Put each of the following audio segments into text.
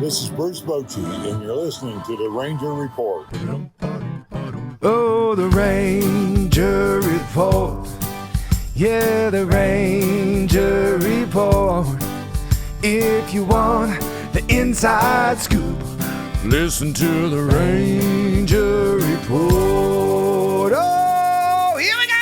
This is Bruce Bochy, and you're listening to the Ranger Report. Oh, the Ranger Report. Yeah, the Ranger Report. If you want the inside scoop, listen to the Ranger Report. Oh, here we go!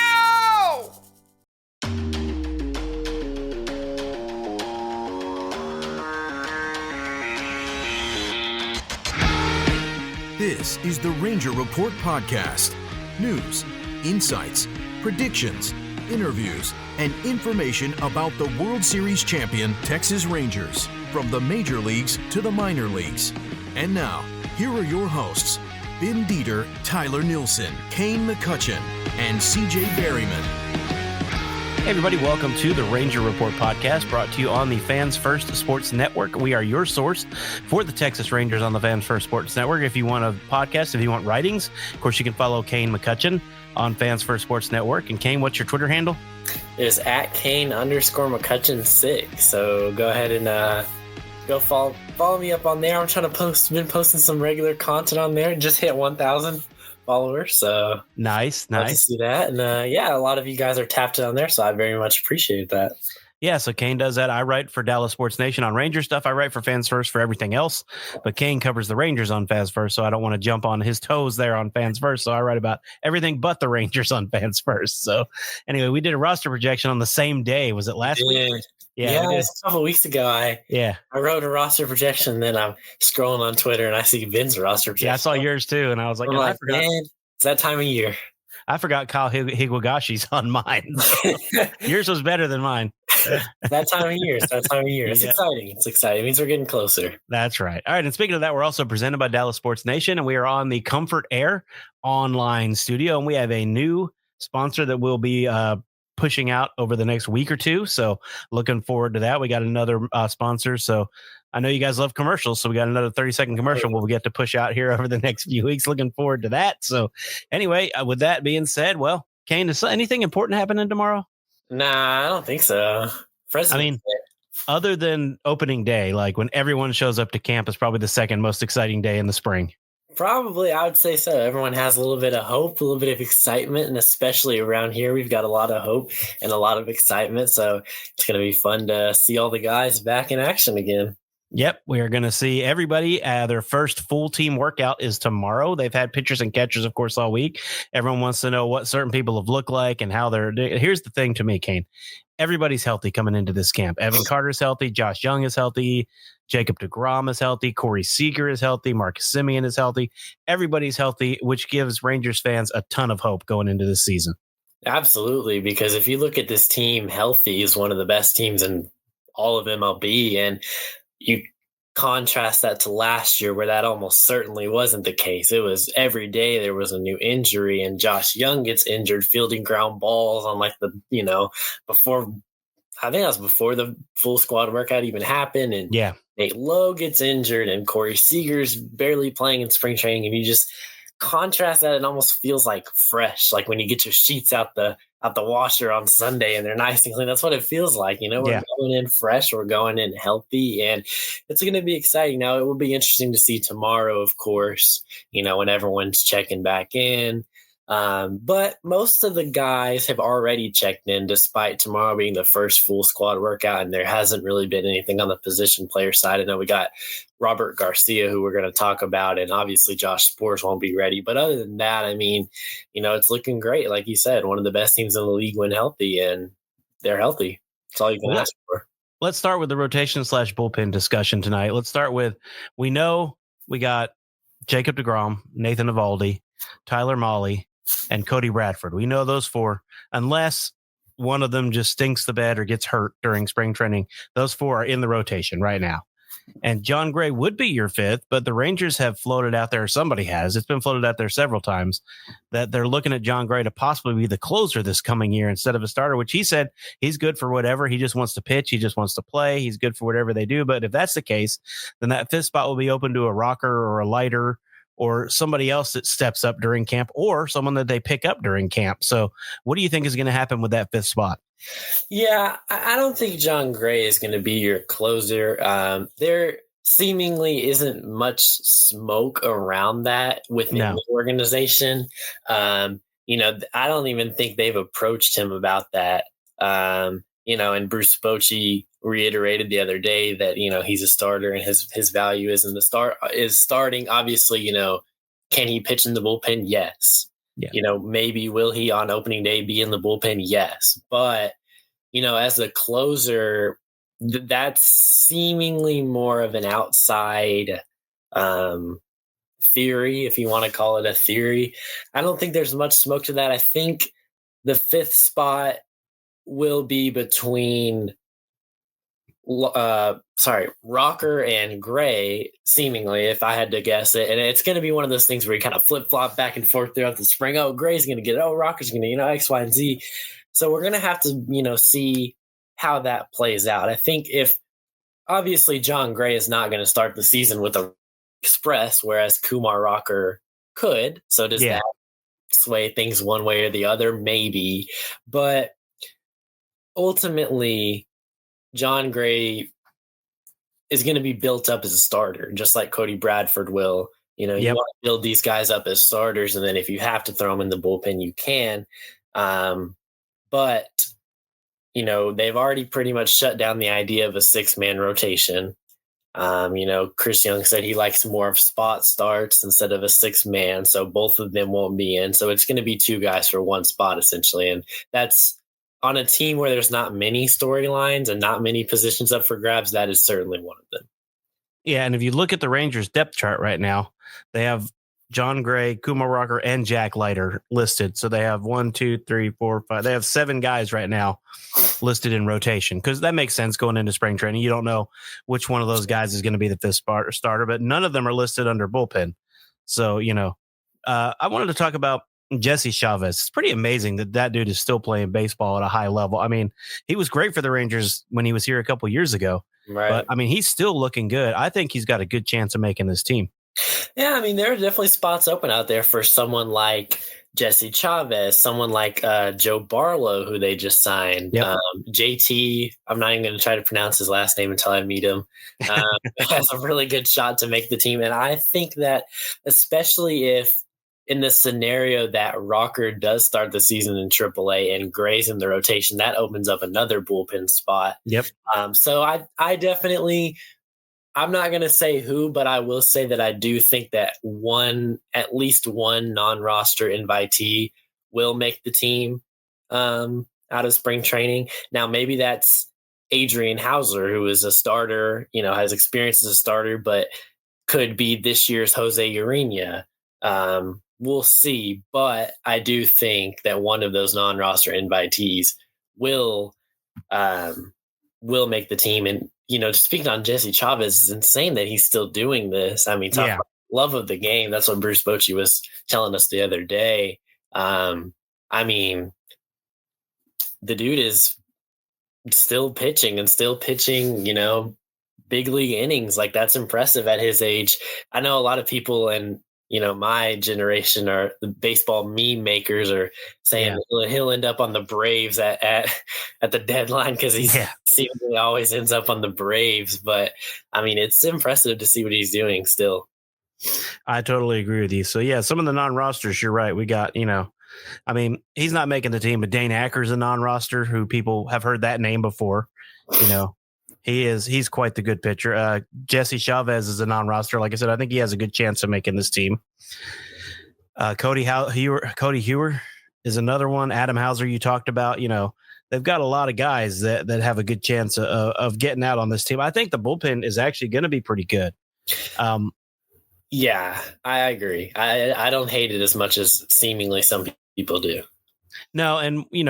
This is the Ranger Report podcast. News, insights, predictions, interviews, and information about the World Series champion Texas Rangers, from the major leagues to the minor leagues. And now, here are your hosts, Ben Dieter, Tyler Nilson, Kane McCutchen, and CJ Berryman. Hey everybody, welcome to the Ranger Report podcast, brought to you on the Fans First Sports Network. We are your source for the Texas Rangers on the Fans First Sports Network. If you want a podcast, if you want writings, of course you can follow Kane McCutchen on Fans First Sports Network. And Kane, what's your Twitter handle? It is at Kane_McCutchen6. So go ahead and go follow me up on there. I'm trying to been posting some regular content on there. Just hit 1,000 followers. So nice to see that. And a lot of you guys are tapped on there, so I very much appreciate that. Yeah, so Kane does that. I write for Dallas Sports Nation on Ranger stuff. I write for Fans First for everything else, but Kane covers the Rangers on Fans First, so I don't want to jump on his toes there on Fans First, so I write about everything but the Rangers on Fans First. So anyway, we did a roster projection on the same day. Was it last week? Yeah, it was a couple of weeks ago. I wrote a roster projection, and then I'm scrolling on Twitter, and I see Ben's roster projection. Yeah, I saw yours too, and I was like, I forgot. Man, it's that time of year. I forgot Kyle Higuagashi's on mine. Yours was better than mine. That time of year. It's exciting. It's exciting. It means we're getting closer. That's right. All right. And speaking of that, we're also presented by Dallas Sports Nation, and we are on the Comfort Air online studio, and we have a new sponsor that will be pushing out over the next week or two. So looking forward to that. We got another sponsor. So I know you guys love commercials. So we got another 30-second commercial we'll get to push out here over the next few weeks. Looking forward to that. So anyway, with that being said, well, Kane, is anything important happening tomorrow? Nah, I don't think so. Other than opening day, like when everyone shows up to camp, is probably the second most exciting day in the spring. Probably, I would say so. Everyone has a little bit of hope, a little bit of excitement, and especially around here, we've got a lot of hope and a lot of excitement. So it's going to be fun to see all the guys back in action again. Yep, we are going to see everybody. Their first full team workout is tomorrow. They've had pitchers and catchers, of course, all week. Everyone wants to know what certain people have looked like and how they're doing. Here's the thing to me, Kane. Everybody's healthy coming into this camp. Evan Carter's healthy. Josh Young is healthy. Jacob deGrom is healthy. Corey Seager is healthy. Marcus Semien is healthy. Everybody's healthy, which gives Rangers fans a ton of hope going into this season. Absolutely, because if you look at this team, healthy is one of the best teams in all of MLB, and you contrast that to last year where that almost certainly wasn't the case. It was every day there was a new injury, and Josh Young gets injured fielding ground balls on before the full squad workout even happened. And Nate Lowe gets injured, and Corey Seager's barely playing in spring training. And you just contrast that, it almost feels like fresh, like when you get your sheets out the washer on Sunday and they're nice and clean. That's what it feels like. We're going in fresh, we're going in healthy, and it's going to be exciting. Now, it will be interesting to see tomorrow, of course, when everyone's checking back in. But most of the guys have already checked in, despite tomorrow being the first full squad workout, and there hasn't really been anything on the position player side. I know we got Robert Garcia, who we're going to talk about, and obviously Josh Spores won't be ready. But other than that, it's looking great. Like you said, one of the best teams in the league when healthy, and they're healthy. That's all you can ask for. Let's start with the rotation / bullpen discussion tonight. Let's start with, we know we got Jacob deGrom, Nathan Eovaldi, Tyler Mahle, and Cody Bradford. We know those four, unless one of them just stinks the bed or gets hurt during spring training. Those four are in the rotation right now. And John Gray would be your fifth, but the Rangers have floated out there, or somebody has, it's been floated out there several times, that they're looking at John Gray to possibly be the closer this coming year instead of a starter, which he said he's good for whatever. He just wants to pitch. He just wants to play. He's good for whatever they do. But if that's the case, then that fifth spot will be open to a rocker or a lighter or somebody else that steps up during camp, or someone that they pick up during camp. So what do you think is going to happen with that fifth spot? Yeah, I don't think John Gray is going to be your closer. They're seemingly isn't much smoke around that within the organization. I don't even think they've approached him about that. And Bruce Bochy reiterated the other day that, he's a starter and his value is in the is starting. Obviously, can he pitch in the bullpen? Yes. Yeah. Maybe will he on opening day be in the bullpen? Yes. But, as a closer, that's seemingly more of an outside theory, if you want to call it a theory. I don't think there's much smoke to that. I think the fifth spot will be between Rocker and Gray, seemingly, if I had to guess it. And it's going to be one of those things where you kind of flip-flop back and forth throughout the spring. Oh, Gray's going to get it. Oh, Rocker's going to, X, Y, and Z. So we're going to have to, see how that plays out. I think obviously John Gray is not going to start the season with a express, whereas Kumar Rocker could. So does that sway things one way or the other? Maybe. But ultimately, John Gray is going to be built up as a starter, just like Cody Bradford will. You want to build these guys up as starters, and then if you have to throw them in the bullpen, you can. But, they've already pretty much shut down the idea of a 6-man rotation. Chris Young said he likes more of spot starts instead of a 6-man, so both of them won't be in. So it's going to be 2 guys for 1 spot, essentially. And that's on a team where there's not many storylines and not many positions up for grabs. That is certainly one of them. Yeah, and if you look at the Rangers depth chart right now, they have John Gray, Kumar Rocker, and Jack Leiter listed. So they have 1, 2, 3, 4, 5. They have 7 guys right now listed in rotation, because that makes sense going into spring training. You don't know which one of those guys is going to be the 5th starter, but none of them are listed under bullpen. So, I wanted to talk about Jesse Chavez. It's pretty amazing that dude is still playing baseball at a high level. I mean, he was great for the Rangers when he was here a couple years ago. Right. But, I mean, he's still looking good. I think he's got a good chance of making this team. Yeah, I mean, there are definitely spots open out there for someone like Jesse Chavez, someone like Joe Barlow, who they just signed. Yep. JT, I'm not even going to try to pronounce his last name until I meet him, has a really good shot to make the team. And I think that especially if in the scenario that Rocker does start the season in AAA and Gray's in the rotation, that opens up another bullpen spot. Yep. So I definitely, I'm not going to say who, but I will say that I do think that at least one non-roster invitee will make the team out of spring training. Now, maybe that's Adrian Hauser, who is a starter, has experience as a starter, but could be this year's Jose Urena. We'll see, but I do think that one of those non-roster invitees will make the team. And, speaking on Jesse Chavez, it's insane that he's still doing this. I mean, talk about love of the game. That's what Bruce Bochy was telling us the other day. I mean, the dude is still pitching, big league innings. Like, that's impressive at his age. I know a lot of people and, my generation are the baseball meme makers are saying he'll end up on the Braves at the deadline because he seemingly always ends up on the Braves. But I mean, it's impressive to see what he's doing still. I totally agree with you. So some of the non-rosters, you're right. We got, I mean, he's not making the team, but Dane Acker's a non-roster who people have heard that name before. He's quite the good pitcher. Jesse Chavez is a non-roster. Like I said, I think he has a good chance of making this team. Cody Hewer is another one. Adam Hauser, you talked about, they've got a lot of guys that have a good chance of getting out on this team. I think the bullpen is actually going to be pretty good. Yeah, I agree. I don't hate it as much as seemingly some people do. No, and you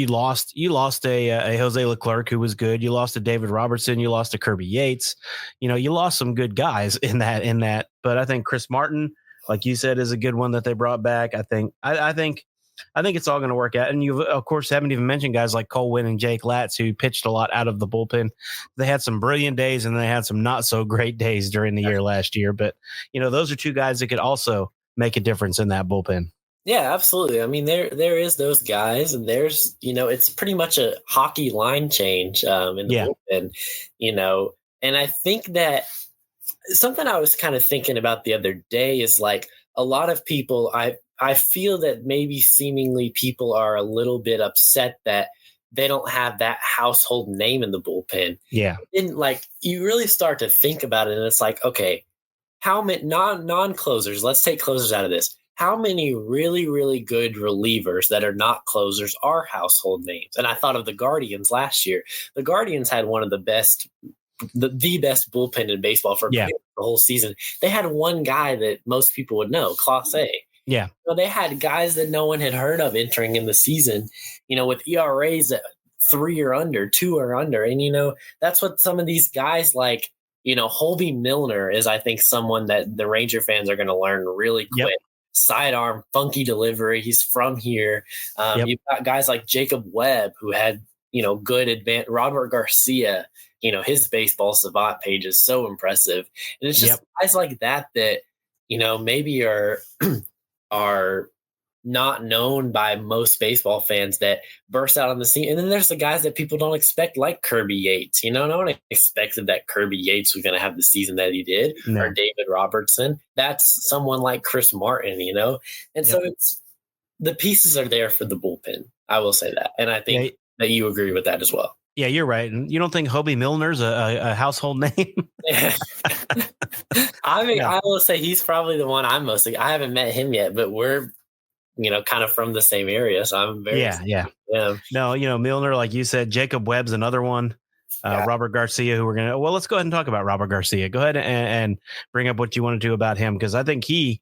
lost a Jose Leclerc who was good. You lost a David Robertson. You lost a Kirby Yates. You lost some good guys in that. But I think Chris Martin, like you said, is a good one that they brought back. I think it's all going to work out. And you, of course, haven't even mentioned guys like Cole Winn and Jake Latz, who pitched a lot out of the bullpen. They had some brilliant days and they had some not so great days during the year last year. But those are 2 guys that could also make a difference in that bullpen. Yeah, absolutely. I mean, there is those guys, and there's, it's pretty much a hockey line change in the bullpen, and I think that something I was kind of thinking about the other day is like a lot of people, I feel that maybe seemingly people are a little bit upset that they don't have that household name in the bullpen. Yeah. And like you really start to think about it, and it's like, okay, how many non-closers, let's take closers out of this. How many really, really good relievers that are not closers are household names? And I thought of the Guardians last year. The Guardians had one of the best bullpen in baseball for the whole season. They had one guy that most people would know, Clase. Yeah. Well, they had guys that no one had heard of entering in the season, with ERAs at 3 or under, 2 or under. And, that's what some of these guys like, Holby Milner is, I think, someone that the Ranger fans are going to learn really quick. Yep. Sidearm, funky delivery. He's from here. You've got guys like Jacob Webb who had, good advance. Robert Garcia, his baseball savant page is so impressive. And it's just guys like that, maybe are not known by most baseball fans that burst out on the scene. And then there's the guys that people don't expect, like Kirby Yates. No one expected that Kirby Yates was going to have the season that he did, or David Robertson. That's someone like Chris Martin, And so it's the pieces are there for the bullpen. I will say that. And I think that you agree with that as well. Yeah, you're right. And you don't think Hobie Milner's a household name? I will say he's probably the one I haven't met him yet, but we're, kind of from the same area. So I'm very No, Milner, like you said, Jacob Webb's another one. Robert Garcia, who let's go ahead and talk about Robert Garcia. Go ahead and bring up what you want to do about him, because I think he's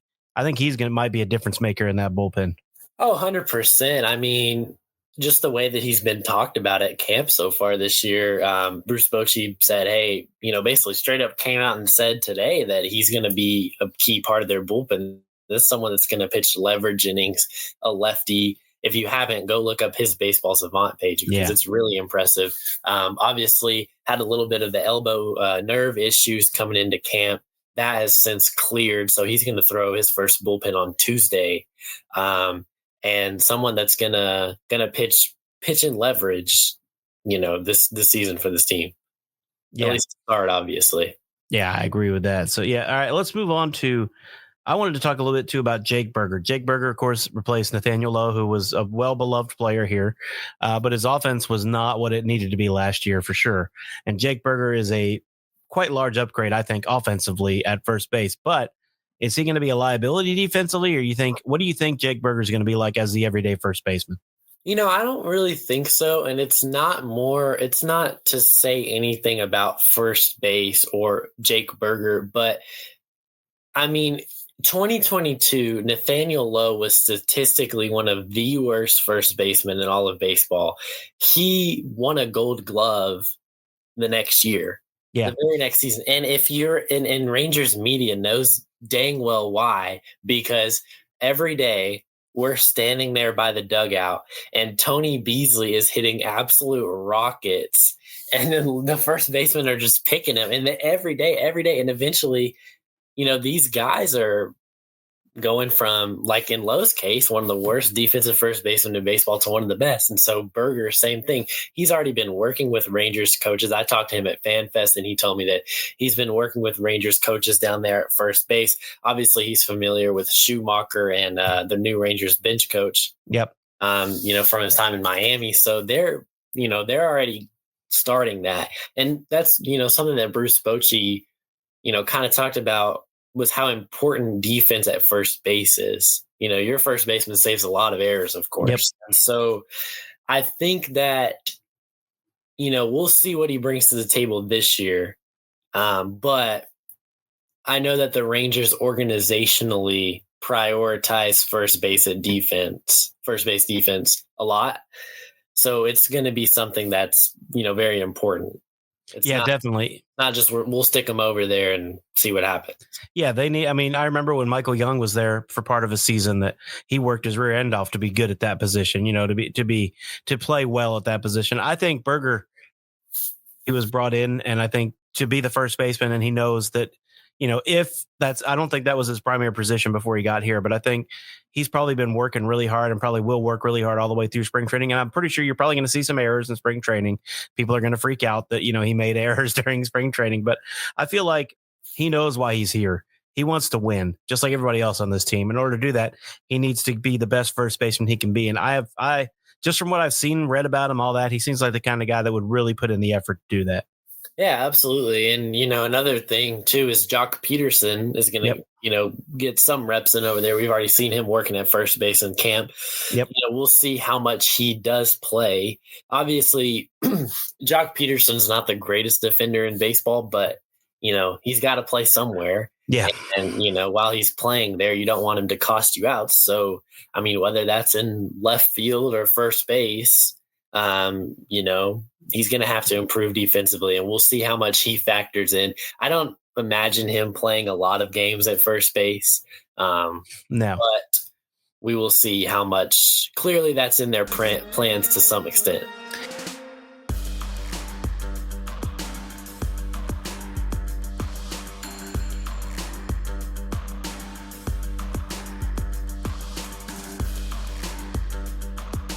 might be a difference maker in that bullpen. Oh, 100%. I mean, just the way that he's been talked about at camp so far this year. Bruce Bochy said, hey, basically straight up came out and said today that he's going to be a key part of their bullpen. This is someone that's going to pitch leverage innings, a lefty. If you haven't, go look up his baseball savant page, because it's really impressive. Obviously had a little bit of the elbow nerve issues coming into camp. That has since cleared. So he's going to throw his first bullpen on Tuesday. And someone that's gonna pitch in leverage, this season for this team. At least start, obviously. Yeah, I agree with that. So all right, let's move on to. I wanted to talk a little bit too about Jake Burger. Jake Burger, of course, replaced Nathaniel Lowe, who was a well-beloved player here, but his offense was not what it needed to be last year for sure. And Jake Burger is a quite large upgrade, I think, offensively at first base, but. Is he going to be a liability defensively, or what do you think Jake Burger is going to be like as the everyday first baseman? I don't really think so. And it's not to say anything about first base or Jake Burger, but I mean, 2022, Nathaniel Lowe was statistically one of the worst first basemen in all of baseball. He won a Gold Glove the next year. The very next season. And if you're in Rangers media knows dang well why, because every day we're standing there by the dugout and Tony Beasley is hitting absolute rockets, and then the first basemen are just picking him, and every day. And eventually, these guys are going from, like in Lowe's case, one of the worst defensive first basemen in baseball to one of the best. And so Burger, same thing. He's already been working with Rangers coaches. I talked to him at FanFest, and he told me that he's been working with Rangers coaches down there at first base. Obviously, he's familiar with Schumacher and the new Rangers bench coach. Yep. From his time in Miami. So they're already starting that. And that's, something that Bruce Bochy, kind of talked about, was how important defense at first base is. Your first baseman saves a lot of errors, of course. Yep. And so I think that, we'll see what he brings to the table this year. But I know that the Rangers organizationally prioritize first base defense a lot. So it's going to be something that's, very important. Definitely. Not just we'll stick them over there and see what happens. Yeah, they need. I mean, I remember when Michael Young was there for part of a season that he worked his rear end off to be good at that position. To play well at that position. I think Burger, he was brought in, and I think to be the first baseman, and he knows that. I don't think that was his primary position before he got here, but I think he's probably been working really hard and probably will work really hard all the way through spring training. And I'm pretty sure you're probably going to see some errors in spring training. People are going to freak out that, he made errors during spring training, but I feel like He knows why he's here. He wants to win, just like everybody else on this team. In order to do that, he needs to be the best first baseman he can be. And I just from what I've seen, read about him, all that, he seems like the kind of guy that would really put in the effort to do that. Yeah, absolutely. And, another thing, too, is Jock Peterson is going to, get some reps in over there. We've already seen him working at first base in camp. Yep. We'll see how much he does play. Obviously, Jock Peterson's not the greatest defender in baseball, but, he's got to play somewhere. Yeah. And, while he's playing there, you don't want him to cost you out. So, whether that's in left field or first base, he's going to have to improve defensively, and we'll see how much he factors in. I don't imagine him playing a lot of games at first base. No. But we will see how much. Clearly that's in their plans to some extent.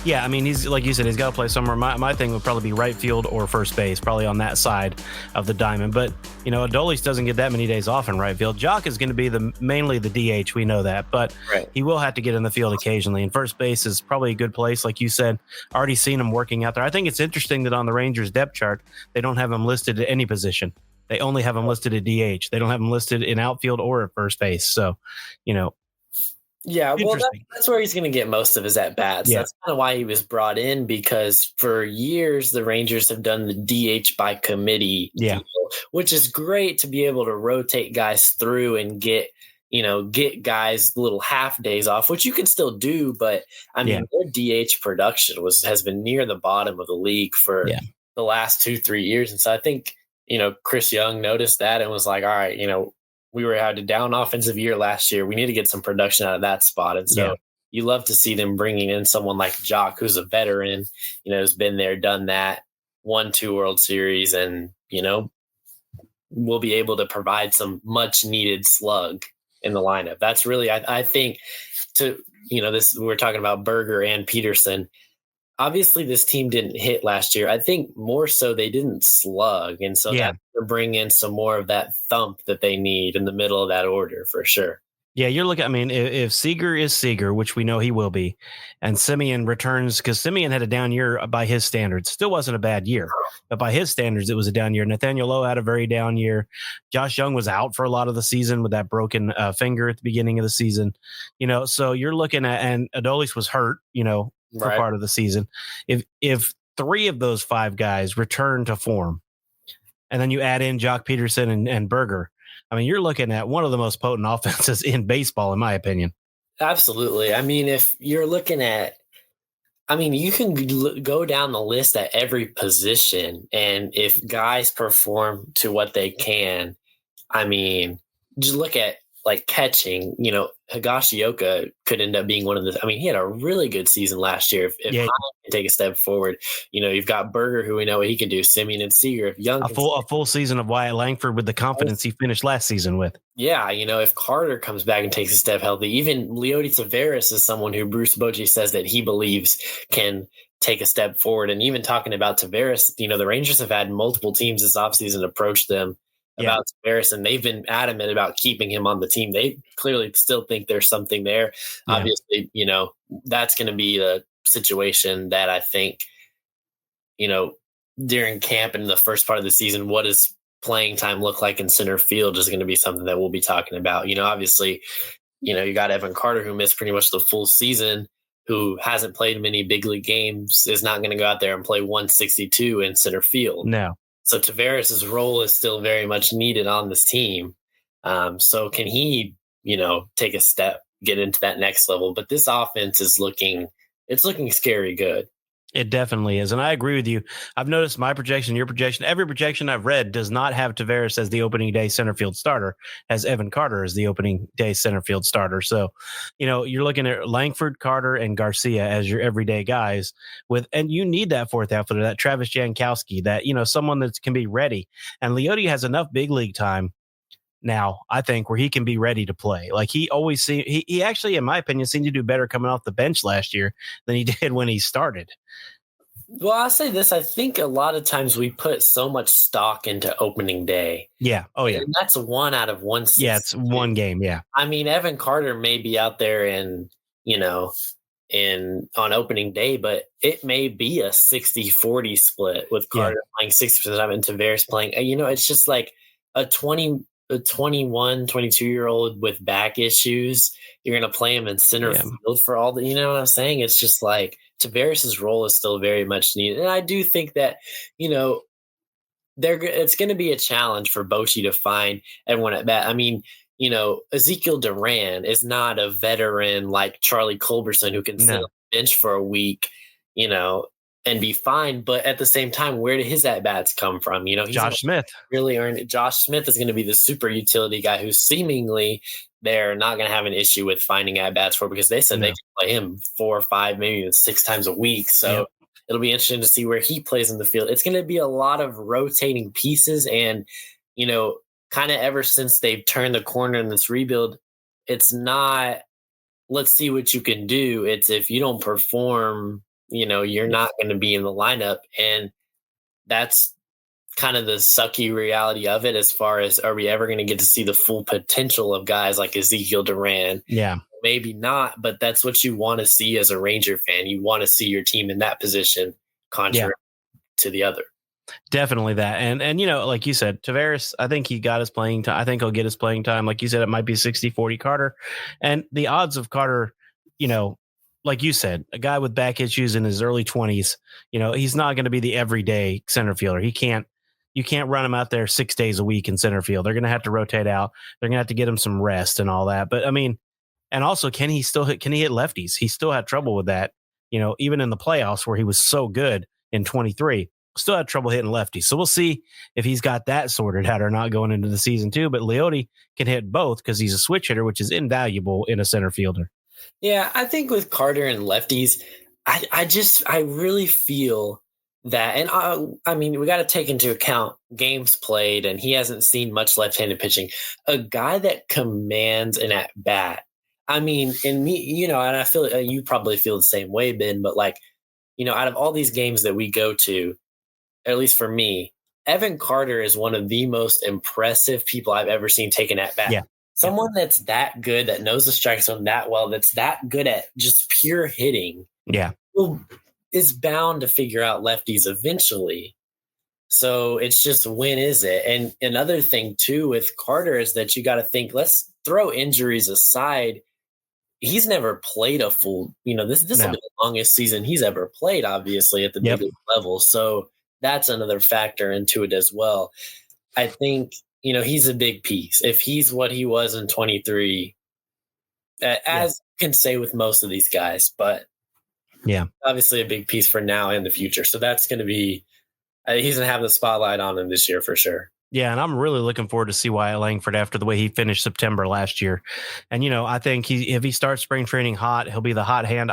Yeah, he's like you said, he's got to play somewhere. My thing would probably be right field or first base, probably on that side of the diamond. But, Adolis doesn't get that many days off in right field. Jock is going to be mainly the DH. We know that. But He will have to get in the field occasionally. And first base is probably a good place, like you said. Already seen him working out there. I think it's interesting that on the Rangers depth chart, they don't have him listed at any position. They only have him listed at DH. They don't have him listed in outfield or at first base. So, Yeah, well, that's where he's going to get most of his at-bats. Yeah. That's kind of why he was brought in, because for years the Rangers have done the DH by committee deal, which is great to be able to rotate guys through and get guys little half days off, which you can still do. But, their DH production has been near the bottom of the league for the last 2-3 years. And so I think, Chris Young noticed that and was like, all right, we had a down offensive year last year. We need to get some production out of that spot. And so you love to see them bringing in someone like Jock, who's a veteran, has been there, done that, won 2 World Series, and, will be able to provide some much needed slug in the lineup. That's really, I think we're talking about Berger and Peterson. Obviously, this team didn't hit last year. I think more so they didn't slug. And so that's to bring in some more of that thump that they need in the middle of that order for sure. Yeah, you're looking, if Seager is Seager, which we know he will be, and Semien returns, because Semien had a down year by his standards. Still wasn't a bad year, but by his standards, it was a down year. Nathaniel Lowe had a very down year. Josh Young was out for a lot of the season with that broken finger at the beginning of the season. So you're looking at, and Adolis was hurt, for part of the season. If 3 of those 5 guys return to form, and then you add in Jock Peterson and Berger, you're looking at one of the most potent offenses in baseball, in my opinion. Absolutely. If you're looking at, you can go down the list at every position, and if guys perform to what they can, just look at like catching, Higashioka could end up being one of the, he had a really good season last year. If Hine can take a step forward, you've got Berger, who we know what he can do, Semien and Seager. If Young, a full season of Wyatt Langford with the confidence he finished last season with. Yeah. If Carter comes back and takes a step healthy, even Leody Taveras is someone who Bruce Bochy says that he believes can take a step forward. And even talking about Taveras, the Rangers have had multiple teams this offseason approach them about Taveras, and they've been adamant about keeping him on the team. They clearly still think there's something there. Yeah. Obviously, that's going to be the situation that I think, during camp and the first part of the season, what does playing time look like in center field is going to be something that we'll be talking about. Obviously, you got Evan Carter, who missed pretty much the full season, who hasn't played many big league games, is not going to go out there and play 162 in center field. No. So Taveras' role is still very much needed on this team. So can he, take a step, get into that next level? But this offense is looking scary good. It definitely is. And I agree with you. I've noticed my projection, your projection, every projection I've read does not have Taveras as the opening day center field starter, as Evan Carter is the opening day center field starter. So, you're looking at Langford, Carter, and Garcia as your everyday guys and you need that fourth outfielder, that Travis Jankowski, that, someone that can be ready. And Leody has enough big league time now, I think, where he can be ready to play. Like he always he actually, in my opinion, seemed to do better coming off the bench last year than he did when he started. Well, I'll say this. I think a lot of times we put so much stock into opening day. Yeah. Oh, yeah. And that's 1 out of 162. Yeah, it's one game. Yeah. I mean, Evan Carter may be out there on opening day, but it may be a 60-40 split with Carter playing 60% of the time and Tavares playing. It's just like a 21, 22-year-old with back issues. You're going to play him in center field for all the, you know what I'm saying? It's just like Tavares' role is still very much needed. And I do think that, it's going to be a challenge for Bochy to find everyone at bat. I mean, Ezekiel Duran is not a veteran like Charlie Culberson who can sit on the bench for a week, and be fine. But at the same time, where did his at-bats come from? He's Josh Smith really earned it. Josh Smith is going to be the super utility guy who seemingly they're not going to have an issue with finding at-bats for, because they said they can play him 4 or 5, maybe even 6 times a week. So it'll be interesting to see where he plays in the field. It's going to be a lot of rotating pieces. And, kind of ever since they've turned the corner in this rebuild, it's not, let's see what you can do. It's if you don't perform, you're not going to be in the lineup. And that's kind of the sucky reality of it, as far as, are we ever going to get to see the full potential of guys like Ezekiel Duran? Yeah. Maybe not, but that's what you want to see as a Ranger fan. You want to see your team in that position, contrary to the other. Definitely that. And like you said, Tavares, I think he got his playing time. I think he'll get his playing time. Like you said, it might be 60-40 Carter. And the odds of Carter, like you said, a guy with back issues in his early 20s, he's not going to be the everyday center fielder. You can't run him out there 6 days a week in center field. They're going to have to rotate out. They're going to have to get him some rest and all that. But I mean, and also, can he hit lefties? He still had trouble with that, even in the playoffs where he was so good in 23. Still had trouble hitting lefties. So we'll see if he's got that sorted out or not going into the season too. But Leote can hit both because he's a switch hitter, which is invaluable in a center fielder. Yeah, I think with Carter and lefties, I really feel that, and I mean, we got to take into account games played, and he hasn't seen much left-handed pitching. A guy that commands an at bat. I mean, and me, and I feel you probably feel the same way, Ben. But like, out of all these games that we go to, at least for me, Evan Carter is one of the most impressive people I've ever seen take an at bat. Yeah. Someone that's that good, that knows the strike zone that well, that's that good at just pure hitting. Yeah. Is bound to figure out lefties eventually. So it's just, when is it? And another thing too with Carter is that you got to think, let's throw injuries aside. He's never played a full, this will be the longest season he's ever played, obviously, at the biggest level. So that's another factor into it as well. I think, he's a big piece. If he's what he was in 23, as you can say with most of these guys, but obviously a big piece for now and the future. So that's going to be, he's going to have the spotlight on him this year for sure. Yeah, and I'm really looking forward to see Wyatt Langford after the way he finished September last year. And, I think if he starts spring training hot, he'll be the hot hand.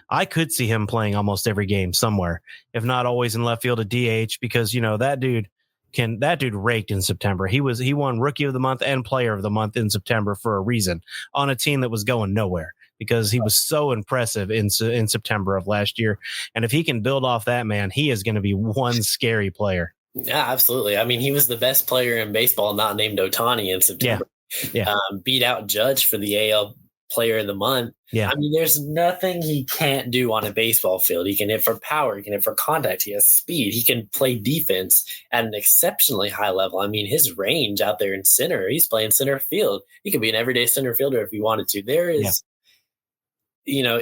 I could see him playing almost every game somewhere, if not always in left field at DH, because, that dude raked in September. He won Rookie of the Month and Player of the Month in September for a reason, on a team that was going nowhere, because he was so impressive in September of last year. And if he can build off that, man, he is going to be one scary player. Yeah, absolutely. I mean, he was the best player in baseball not named Ohtani in September. Yeah. Beat out Judge for the AL Player of the Month. Yeah. I mean, there's nothing he can't do on a baseball field. He can hit for power. He can hit for contact. He has speed. He can play defense at an exceptionally high level. I mean, his range out there in center, he's playing center field. He could be an everyday center fielder if he wanted to. There is...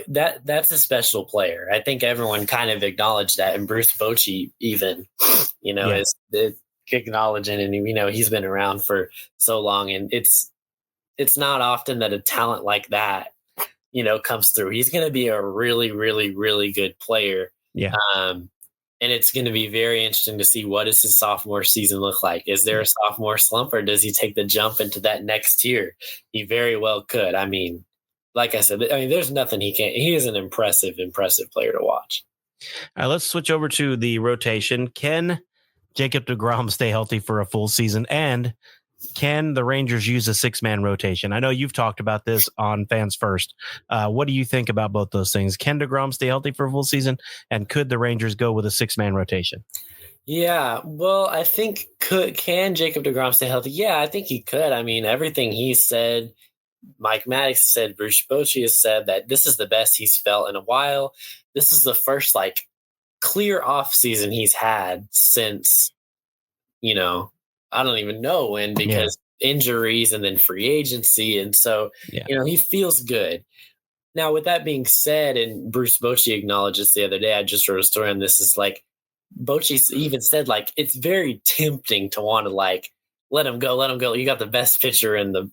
that's a special player. I think everyone kind of acknowledged that, and Bruce Bochy even, is acknowledging, and he's been around for so long, and it's not often that a talent like that, comes through. He's going to be a really, really, really good player. Yeah. And it's going to be very interesting to see, what does his sophomore season look like? Is there a sophomore slump, or does he take the jump into that next tier? He very well could. I mean, like I said, there's nothing he can't. He is an impressive player to watch. All right, let's switch over to the rotation. Can Jacob deGrom stay healthy for a full season? And can the Rangers use a 6-man rotation? I know you've talked about this on Fans First. What do you think about both those things? Can DeGrom stay healthy for a full season? And could the Rangers go with a 6-man rotation? Yeah, well, I think can Jacob DeGrom stay healthy? Yeah, I think he could. I mean, everything he said, Mike Maddox has said, Bruce Bochy has said that this is the best he's felt in a while. This is the first clear off season he's had since, I don't even know when, because injuries and then free agency. And so, he feels good. Now, with that being said, and Bruce Bochy acknowledged this the other day, I just wrote a story on this, is Bochy even said, it's very tempting to want to let him go. You got the best pitcher on the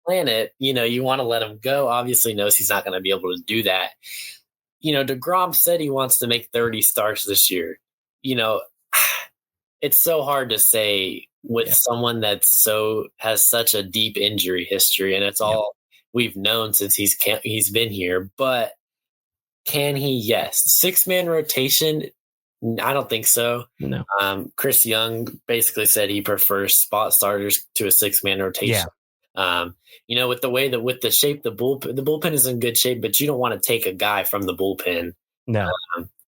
planet. You want to let him go. Obviously knows he's not going to be able to do that. DeGrom said he wants to make 30 starts this year. It's so hard to say with someone that has such a deep injury history, and it's all we've known since he's been here. But can he? Yes. 6-man rotation. I don't think so. No. Chris Young basically said he prefers spot starters to a 6-man rotation. Yeah. With the shape, the bullpen is in good shape, but you don't want to take a guy from the bullpen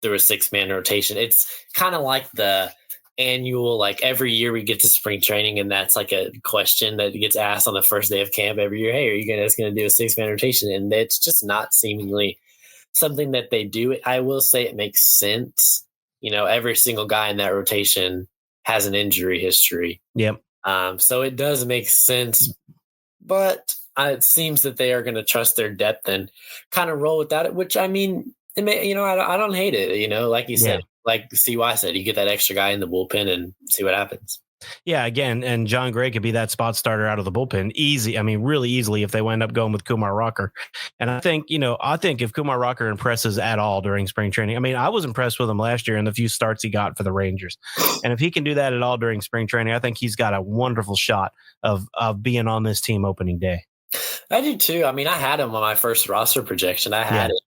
through a 6-man rotation. It's kind of like the annual, every year we get to spring training, and that's a question that gets asked on the first day of camp every year. Hey, are you guys going to do a 6-man rotation? And it's just not seemingly something that they do. I will say it makes sense. Every single guy in that rotation has an injury history. Yep. So it does make sense, but it seems that they are going to trust their depth and kind of roll without it, which, I mean, I don't hate it. Like you said, like CY said, you get that extra guy in the bullpen and see what happens. Yeah, again, and John Gray could be that spot starter out of the bullpen really easily if they wind up going with Kumar Rocker. And I think if Kumar Rocker impresses at all during spring training, I was impressed with him last year in the few starts he got for the Rangers. And if he can do that at all during spring training, I think he's got a wonderful shot of being on this team opening day. I do too. I had him on my first roster projection. I had it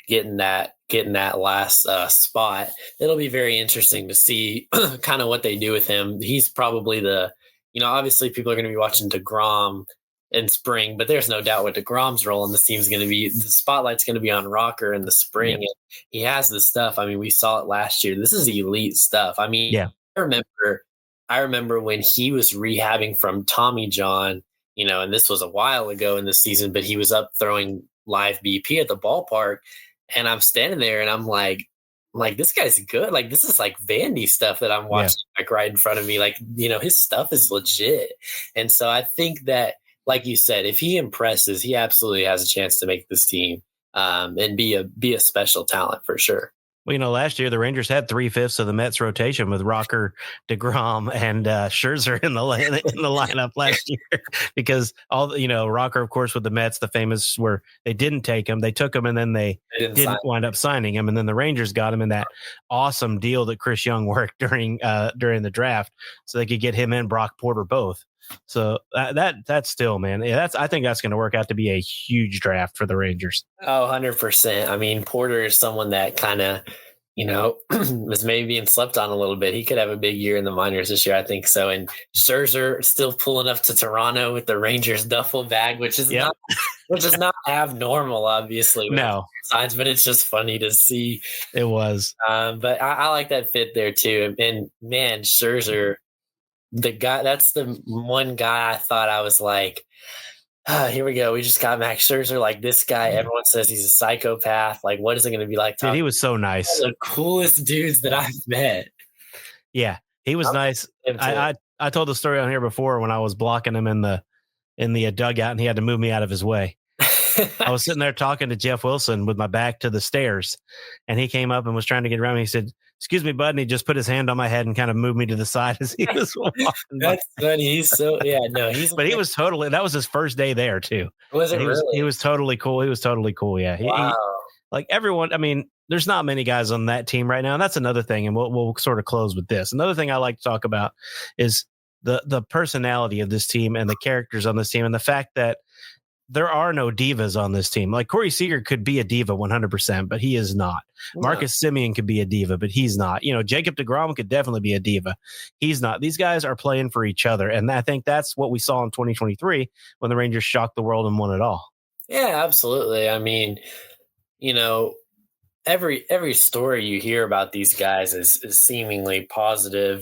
getting that last spot. It'll be very interesting to see kind of what they do with him. He's probably obviously people are going to be watching DeGrom in spring, but there's no doubt what DeGrom's role in the team is going to be. The spotlight's going to be on Rocker in the spring. And he has the stuff. We saw it last year. This is elite stuff. I remember when he was rehabbing from Tommy John, and this was a while ago in the season, but he was up throwing live BP at the ballpark, and I'm standing there and I'm like, this guy's good. This is Vandy stuff that I'm watching right in front of me. His stuff is legit. And so I think that, like you said, if he impresses, he absolutely has a chance to make this team and be a special talent for sure. Well, last year the Rangers had 3/5 of the Mets rotation with Rocker, DeGrom, and Scherzer in the lineup last year, because Rocker, of course, with the Mets, the famous where they didn't take him, they took him, and then they didn't wind up signing him, and then the Rangers got him in that awesome deal that Chris Young worked during the draft, so they could get him and Brock Porter both. So that's still, man, I think that's going to work out to be a huge draft for the Rangers. Oh, 100%. Porter is someone that kind of, was maybe being slept on a little bit. He could have a big year in the minors this year, I think so. And Scherzer still pulling up to Toronto with the Rangers duffel bag, which is not abnormal, obviously. No signs, but it's just funny to see. It was. But I like that fit there too. And man, Scherzer, the guy, that's the one guy I thought I was like, here we go. We just got Max Scherzer. This guy, everyone says he's a psychopath. What is it going to be like? Dude, he was so nice. One of the coolest dudes that I've met. Yeah, he was nice. I told the story on here before when I was blocking him in the dugout and he had to move me out of his way. I was sitting there talking to Jeff Wilson with my back to the stairs, and he came up and was trying to get around me. He said, "Excuse me, bud," and he just put his hand on my head and kind of moved me to the side as he was walking. That's funny. He's so but he was that was his first day there too. Was it really? He was totally cool. He was totally cool. Yeah. Wow. Everyone, there's not many guys on that team right now. And that's another thing. And we'll sort of close with this. Another thing I like to talk about is the personality of this team and the characters on this team, and the fact that there are no divas on this team. Like Corey Seager could be a diva 100%, but he is not. No. Marcus Semien could be a diva, but he's not. Jacob deGrom could definitely be a diva. He's not. These guys are playing for each other, and I think that's what we saw in 2023 when the Rangers shocked the world and won it all. Yeah, absolutely. I mean, every story you hear about these guys is seemingly positive.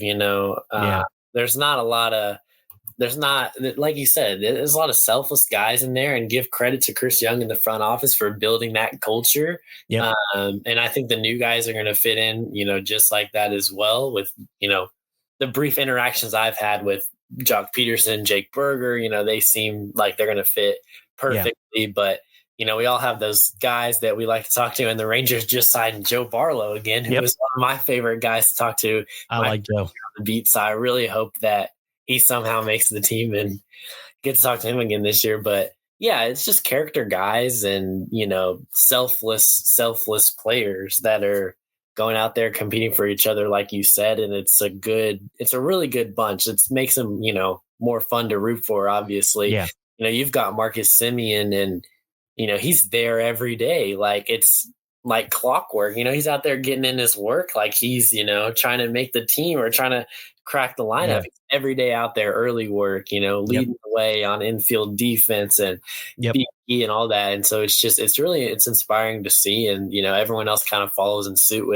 There's not, like you said, there's a lot of selfless guys in there, and give credit to Chris Young in the front office for building that culture. Yep. And I think the new guys are going to fit in, just like that as well with, the brief interactions I've had with Jock Peterson, Jake Berger, they seem like they're going to fit perfectly, but we all have those guys that we like to talk to, and the Rangers just signed Joe Barlow again, who was one of my favorite guys to talk to. I like Joe on the beat, so I really hope that he somehow makes the team and get to talk to him again this year. But yeah, it's just character guys and, selfless players that are going out there competing for each other, like you said. And it's a really good bunch. It makes them, more fun to root for, obviously. Yeah. You've got Marcus Semien, and, he's there every day. Like, it's like clockwork. He's out there getting in his work. Like, he's, trying to make the team or trying to crack the lineup. Yeah. He's every day out there, early work, leading the way on infield defense and BP and all that. And so it's inspiring to see. And, everyone else kind of follows in suit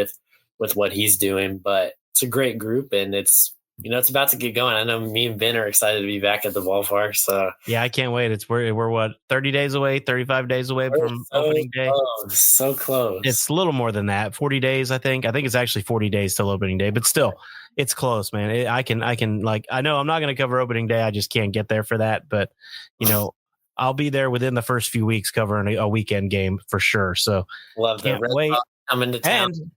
with what he's doing. But it's a great group, and it's about to get going. I know me and Ben are excited to be back at the ballpark. So yeah, I can't wait. We're what, 30 days away, 35 days away from opening day. So close. It's a little more than that. 40 days, I think. I think it's actually 40 days till opening day, but still, it's close, man. I know I'm not going to cover opening day. I just can't get there for that. But, I'll be there within the first few weeks covering a weekend game for sure. So love can't wait. Coming to town. And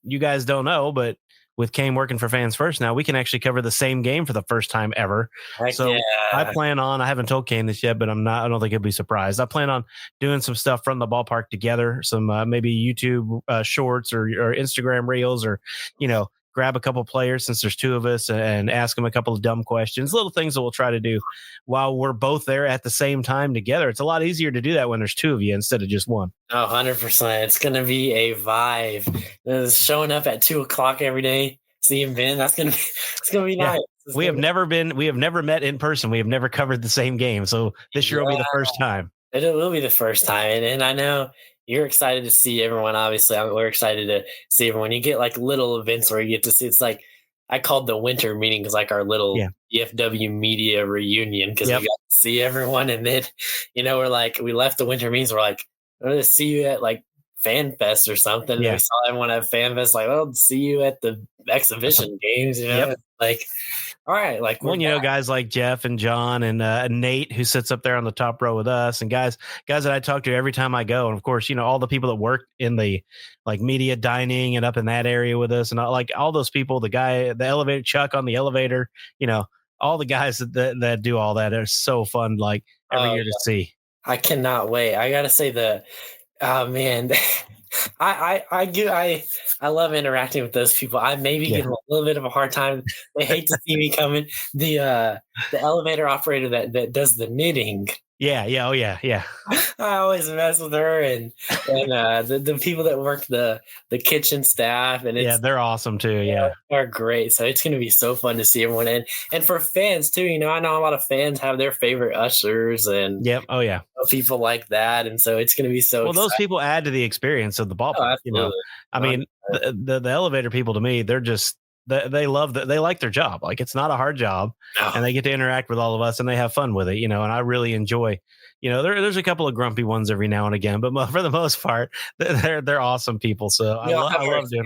you guys don't know, but with Kane working for Fans First now, we can actually cover the same game for the first time ever. So I haven't told Kane this yet, but I don't think he'll be surprised. I plan on doing some stuff from the ballpark together, some maybe YouTube shorts or Instagram reels, or, grab a couple players since there's two of us and ask them a couple of dumb questions, little things that we'll try to do while we're both there at the same time together. It's a lot easier to do that when there's two of you instead of just one. Oh, 100%. It's going to be a vibe. Showing up at 2:00 every day, seeing Ben, it's going to be nice. We have never met in person. We have never covered the same game. So this year will be the first time. It will be the first time. And I know you're excited to see everyone. Obviously, we're excited to see everyone. You get like little events where you get to see. It's like I called the winter meeting because like our little EFW media reunion, because we got to see everyone. And then, we left the winter meetings. We're like, I'm going to see you at like Fan Fest or something. Yeah. And we saw everyone at Fan Fest. Like, well, see you at the exhibition games. Like. All right, guys like Jeff and John and Nate, who sits up there on the top row with us, and guys that I talk to every time I go, and of course, all the people that work in the like media dining and up in that area with us, and all those people, the elevator, Chuck on the elevator, all the guys that do all that are so fun, like every year to see. I cannot wait. I gotta say man. I love interacting with those people. I maybe give them a little bit of a hard time. They hate to see me coming. The elevator operator that does the knitting. Yeah. I always mess with her and the people that work the kitchen staff, and they're awesome too. Yeah, they're great. So it's going to be so fun to see everyone, and for fans too. I know a lot of fans have their favorite ushers and people like that, and so it's going to be so. Well, exciting. Those people add to the experience of the ballpark. I mean, the elevator people to me, they're just. They like their job. Like, it's not a hard job, and they get to interact with all of us, and they have fun with it, and I really enjoy, there's a couple of grumpy ones every now and again, but for the most part, they're awesome people. So I love them.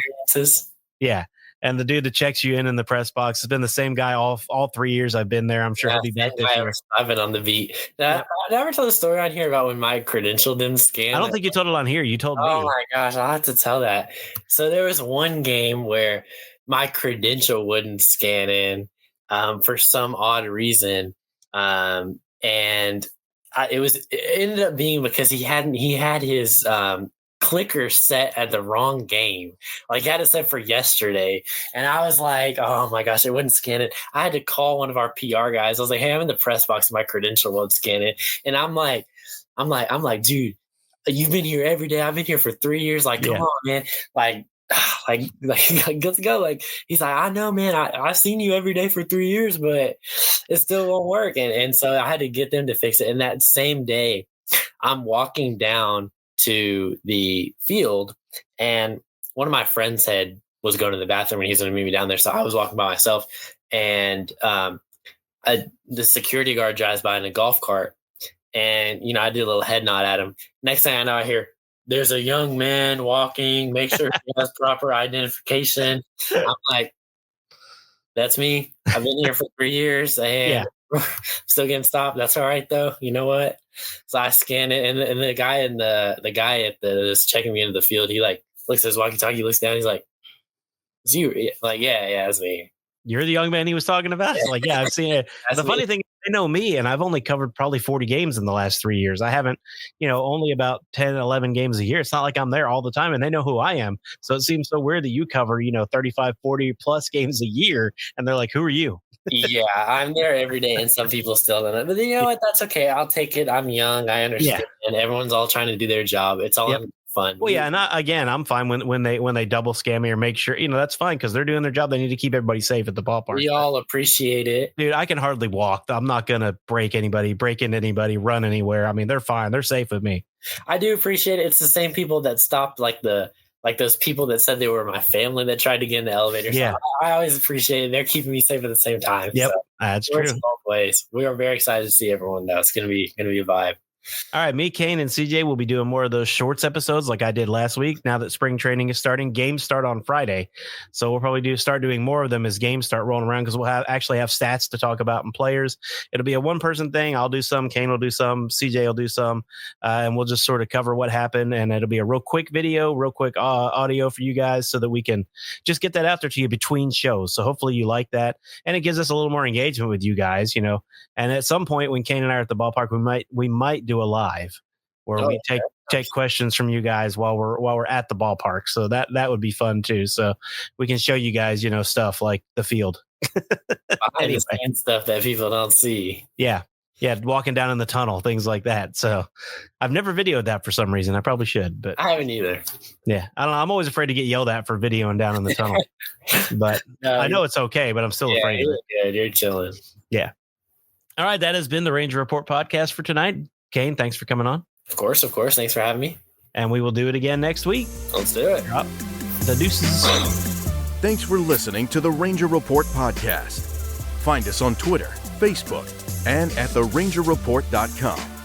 Yeah. And the dude that checks you in the press box has been the same guy all 3 years I've been there. I'm sure he'll be back this year. I've been on the beat. Did I ever tell the story on here about when my credential didn't scan? I don't think you told it on here. You told me. Oh my gosh, I'll have to tell that. So there was one game where my credential wouldn't scan in for some odd reason. And it ended up being because he had his clicker set at the wrong game. Like, he had it set for yesterday. And I was like, oh my gosh, it wouldn't scan it. I had to call one of our PR guys. I was like, hey, I'm in the press box. My credential won't scan it. And I'm like, I'm like, dude, you've been here every day. I've been here for 3 years. Like, come on, man. Like, let's go. Like, he's like, I know, man. I've seen you every day for 3 years, but it still won't work. And so I had to get them to fix it. And that same day, I'm walking down to the field, and one of my friends was going to the bathroom, and he was going to meet me down there. So I was walking by myself, and the security guard drives by in a golf cart, and I did a little head nod at him. Next thing I know, I hear, "There's a young man walking. Make sure he has proper identification." I'm like, "That's me. I've been here for 3 years, and still getting stopped. That's all right, though. You know what?" So I scan it, and the guy that's checking me into the field, he like looks at his walkie-talkie, looks down, he's like, "It's you?" Like, yeah, it's me. You're the young man he was talking about? Like, yeah, I've seen it. The funny thing, they know me, and I've only covered probably 40 games in the last 3 years. I haven't, only about 10, 11 games a year. It's not like I'm there all the time, and they know who I am. So it seems so weird that you cover, 35, 40 plus games a year, and they're like, who are you? Yeah, I'm there every day, and some people still don't know. But you know what? That's okay. I'll take it. I'm young. I understand. And everyone's all trying to do their job. It's all fun. Well, yeah, and I'm fine when they double scam me or make sure, that's fine because they're doing their job. They need to keep everybody safe at the ballpark. We all appreciate it. Dude, I can hardly walk. I'm not going to break into anybody, run anywhere. I mean, they're fine. They're safe with me. I do appreciate it. It's the same people that stopped like those people that said they were my family that tried to get in the elevator. Yeah. So I always appreciate it. They're keeping me safe at the same time. Yep. So That's true. Both ways. We are very excited to see everyone though. It's gonna be a vibe. All right, me, Kane, and CJ will be doing more of those shorts episodes like I did last week. Now that spring training is starting, games start on Friday. So we'll probably start doing more of them as games start rolling around because we'll actually have stats to talk about and players. It'll be a one-person thing. I'll do some, Kane will do some, CJ will do some, and we'll just sort of cover what happened. And it'll be a real quick video, real quick audio for you guys so that we can just get that out there to you between shows. So hopefully you like that. And it gives us a little more engagement with you guys, And at some point when Kane and I are at the ballpark, we might do a live where we take questions from you guys while we're at the ballpark. So that would be fun too. So we can show you guys, stuff like the field. Behind the scenes stuff that people don't see. Yeah. Yeah. Walking down in the tunnel, things like that. So I've never videoed that for some reason. I probably should, but I haven't either. Yeah. I don't know. I'm always afraid to get yelled at for videoing down in the tunnel, but I know it's okay, but I'm still afraid of it. Yeah, you're chilling. Yeah. All right. That has been the Ranger Report podcast for tonight. Kane, thanks for coming on. Of course. Thanks for having me. And we will do it again next week. Let's do it. The deuces. Thanks for listening to the Ranger Report podcast. Find us on Twitter, Facebook, and at therangerreport.com.